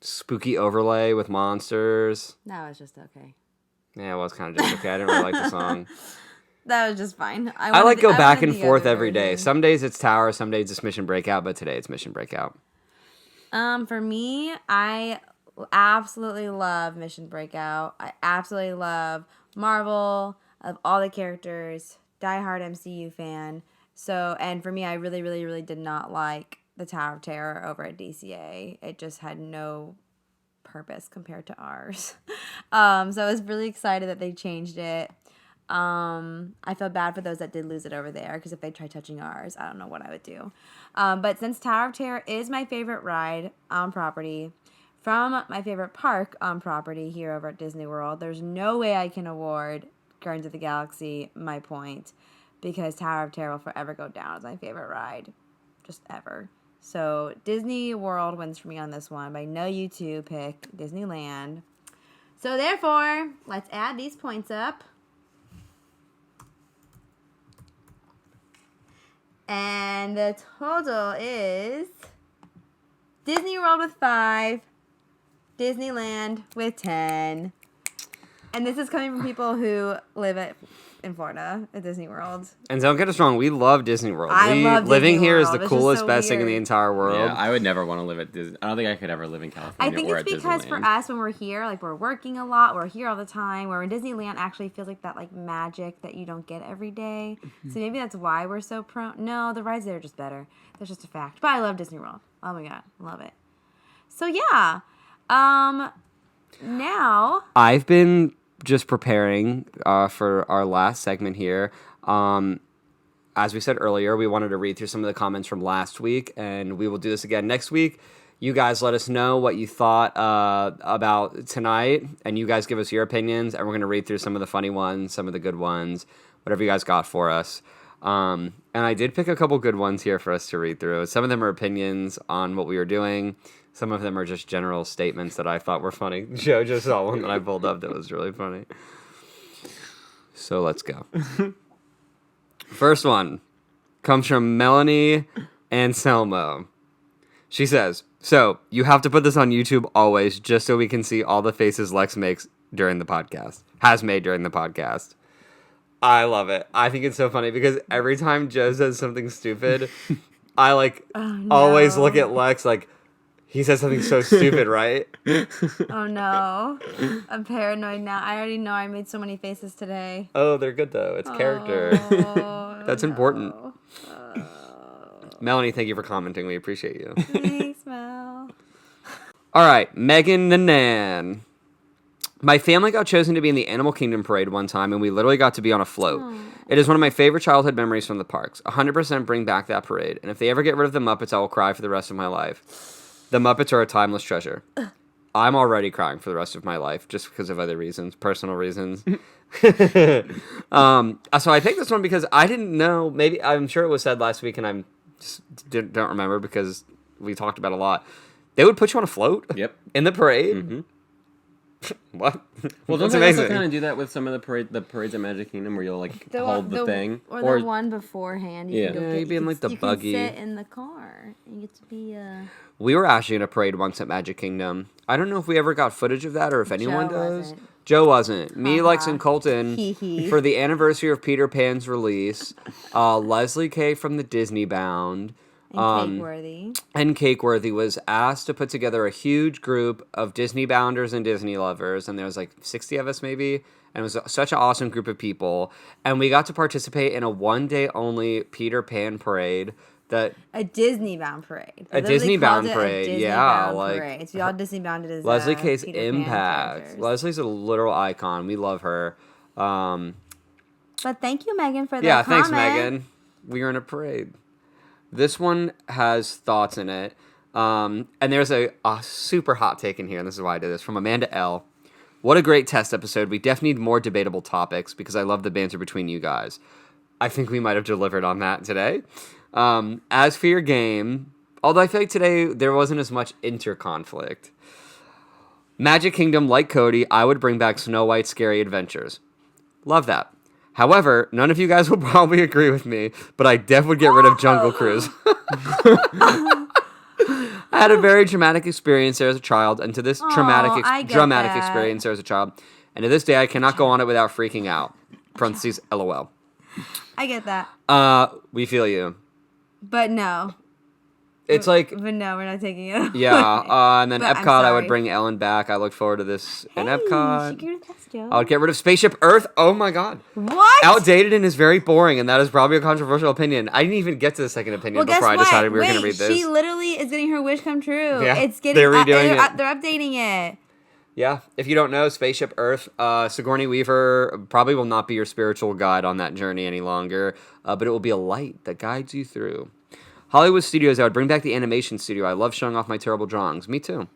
Spooky overlay with monsters. That was just okay. Yeah, it was kind of just okay. I didn't really like the song. That was just fine. I like go back and wanted the forth other every day. version. Some days it's Tower, some days it's Mission Breakout, but today it's Mission Breakout. For me, I absolutely love Mission Breakout. I absolutely love Marvel, of all the characters, diehard MCU fan. So, and for me, I really, really, really did not like the Tower of Terror over at DCA. It just had no purpose compared to ours. So I was really excited that they changed it. I feel bad for those that did lose it over there, because if they tried touching ours, I don't know what I would do. But since Tower of Terror is my favorite ride on property, from my favorite park on property here over at Disney World, there's no way I can award Guardians of the Galaxy my point, because Tower of Terror will forever go down as my favorite ride, just ever. So Disney World wins for me on this one, but I know you two pick Disneyland. So therefore, let's add these points up. And the total is Disney World with 5, Disneyland with 10. And this is coming from people who live in Florida at Disney World. And don't get us wrong, we love Disney World. I love Disney living here is World. the It's just coolest, so best thing in the weird. entire world. Yeah, I would never want to live at Disney. I don't think I could ever live in California. I think or it's at because for Disneyland. us, when we're here, like, we're working a lot, we're here all the time, where in Disneyland actually feels like that, like, magic that you don't get every day. So maybe that's why we're so prone. No, the rides there are just better. That's just a fact. But I love Disney World. Oh my God, love it. So yeah, now I've been just preparing for our last segment here. As we said earlier, we wanted to read through some of the comments from last week, and we will do this again next week. You guys let us know what you thought about tonight, and you guys give us your opinions, and we're going to read through some of the funny ones, some of the good ones, whatever you guys got for us. And I did pick a couple good ones here for us to read through. Some of them are opinions on what we were doing. Some of them are just general statements that I thought were funny. Joe just saw one that I pulled up that was really funny. So let's go. First one comes from Melanie Anselmo. She says, so you have to put this on YouTube always just so we can see all the faces Lex makes during the podcast. Has made during the podcast. I love it. I think it's so funny because every time Joe says something stupid, I always look at Lex like, he says something so stupid, right? Oh no. I'm paranoid now. I already know I made so many faces today. Oh, they're good though. It's character. Oh, That's important. Melanie, thank you for commenting. We appreciate you. Thanks, Mel. All right, Megan the Nan. My family got chosen to be in the Animal Kingdom parade one time, and we literally got to be on a float. Aww. It is one of my favorite childhood memories from the parks. 100% bring back that parade. And if they ever get rid of the Muppets, I will cry for the rest of my life. The Muppets are a timeless treasure. I'm already crying for the rest of my life just because of other reasons, personal reasons. So I picked this one because I didn't know. Maybe I'm sure it was said last week, and I just don't remember because we talked about it a lot. They would put you on a float. Yep. In the parade. Mm-hmm. What? Well, That's don't they also amazing. kind of do that with some of the parades at Magic Kingdom where you'll hold the thing, or the one beforehand. Yeah. You'd be in like the buggy. You can sit in the car and get to be We were actually in a parade once at Magic Kingdom. I don't know if we ever got footage of that or if anyone does. Wasn't. Joe wasn't. Me, Lex, and Colton Hee hee. for the anniversary of Peter Pan's release. Leslie Kay from the Disney Bound. And Cakeworthy. And Cakeworthy was asked to put together a huge group of Disney bounders and Disney lovers, and there was like 60 of us maybe, and it was such an awesome group of people, and we got to participate in a one-day only Peter Pan parade. A Disney bound parade. A Disney bound parade, Disney yeah, bound like parade. So y'all Disney bounded as Leslie Kay's Peter Pan impact. characters. Leslie's a literal icon. We love her. But thank you, Megan, for that Yeah, comment. thanks, Megan. We are in a parade. This one has thoughts in it. And there's a super hot take in here, and this is why I did this, from Amanda L. What a great test episode. We definitely need more debatable topics because I love the banter between you guys. I think we might have delivered on that today. As for your game, although I feel like today there wasn't as much inter-conflict. Magic Kingdom, like Cody, I would bring back Snow White's Scary Adventures. Love that. However, none of you guys will probably agree with me, but I definitely would get rid of Jungle Cruise. I had a very traumatic experience there as a child, and to this dramatic that. experience there as a child, and to this day I cannot go on it without freaking out. Parentheses, LOL. I get that. We feel you. But no. It's like, But no, we're not taking it. yeah, and then But I'm Epcot, I would sorry. bring Ellen back. I look forward to this in She Epcot. could test you. I would get rid of Spaceship Earth. Oh my god. What? Outdated and is very boring, and that is probably a controversial opinion. I didn't even get to the second opinion Well, guess before I what? decided we were going to Wait, read this. she literally is getting her wish come true. Yeah, It's getting. they're redoing it. They're updating it. Yeah, if you don't know, Spaceship Earth, Sigourney Weaver probably will not be your spiritual guide on that journey any longer, but it will be a light that guides you through. Hollywood Studios, I would bring back the animation studio. I love showing off my terrible drawings. Me too.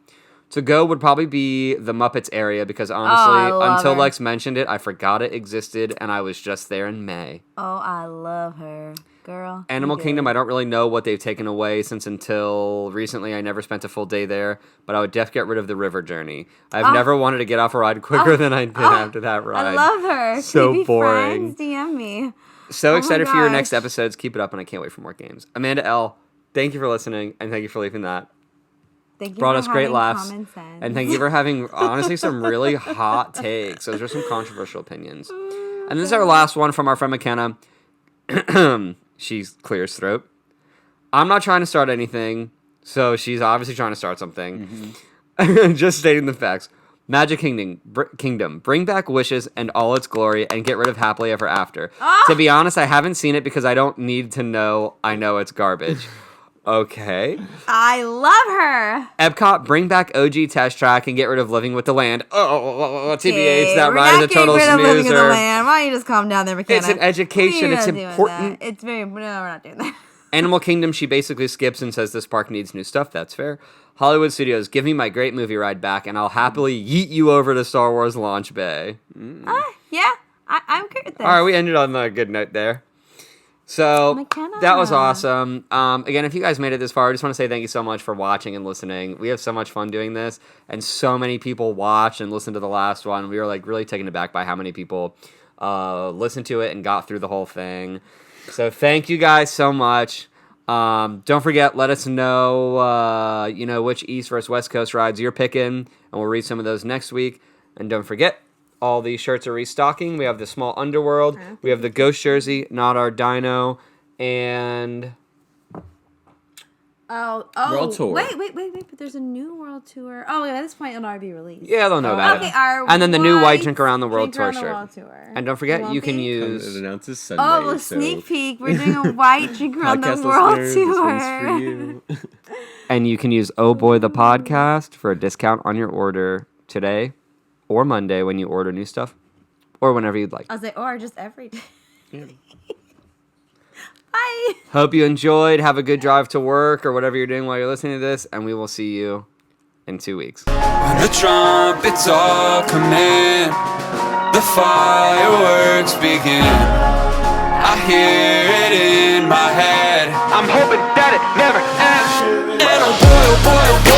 To go would probably be the Muppets area because honestly, love until her. Lex mentioned it, I forgot it existed, and I was just there in May. Oh, I love her. Girl. Animal you Kingdom, good. I don't really know what they've taken away since until recently. I never spent a full day there, but I would definitely get rid of the river journey. I've never wanted to get off a ride quicker than I did after that ride. I love her. So Can we be boring. Friends? DM me. So my excited for your gosh. next episodes. Keep it up, and I can't wait for more games. Amanda L., thank you for listening, and thank you for leaving that. Thank you Brought for us great having laughs. common sense. And thank you for having, honestly, some really hot takes. Those are some controversial opinions. And this is our last one from our friend McKenna. She clears throat. I'm not trying to start anything, so she's obviously trying to start something. Just stating the facts. Magic Kingdom, bring back Wishes and all its glory and get rid of Happily Ever After. To be honest, I haven't seen it because I don't need to know. I know it's garbage. Okay. I love her. Epcot, bring back OG Test Track and get rid of Living with the Land. TBH, Okay, that we're ride not is a total getting rid of Living in the snoozer. Land. Why don't you just calm down there, McKenna? It's an education. We're It's not doing important. that. It's very. No, we're not doing that. Animal Kingdom, she basically skips and says this park needs new stuff. That's fair. Hollywood Studios, give me my great movie ride back, and I'll happily yeet you over to Star Wars Launch Bay. Yeah, I'm good with this. All right, we ended on a good note there. So McKenna. that was awesome. Again, if you guys made it this far, I just want to say thank you so much for watching and listening. We have so much fun doing this, and so many people watched and listened to the last one. We were like really taken aback by how many people listened to it and got through the whole thing. So thank you guys so much. Don't forget, let us know, which East versus West Coast rides you're picking, and we'll read some of those next week. And don't forget, all these shirts are restocking. We have the small Underworld, we have the Ghost jersey, Not Our Dino, and World Tour. Wait, but there's a new world tour. Oh, yeah, at this point it'll already be released. yeah, they'll know about it. And then the new White Drink Around the World tour shirt. And don't forget, you can It use... announces Sunday. Oh, sneak peek. We're doing a White Drink Around the Podcast World listeners, this one's for tour. you. And you can use Oh Boy the Podcast for a discount on your order today or Monday when you order new stuff, or whenever you'd like. I was like, or just every day. Yeah. Bye. Hope you enjoyed. Have a good drive to work or whatever you're doing while you're listening to this, and we will see you in 2 weeks. When the trumpets all come in, the fireworks begin. I hear it in my head. I'm hoping that it never ends. And oh boy, oh boy, oh boy.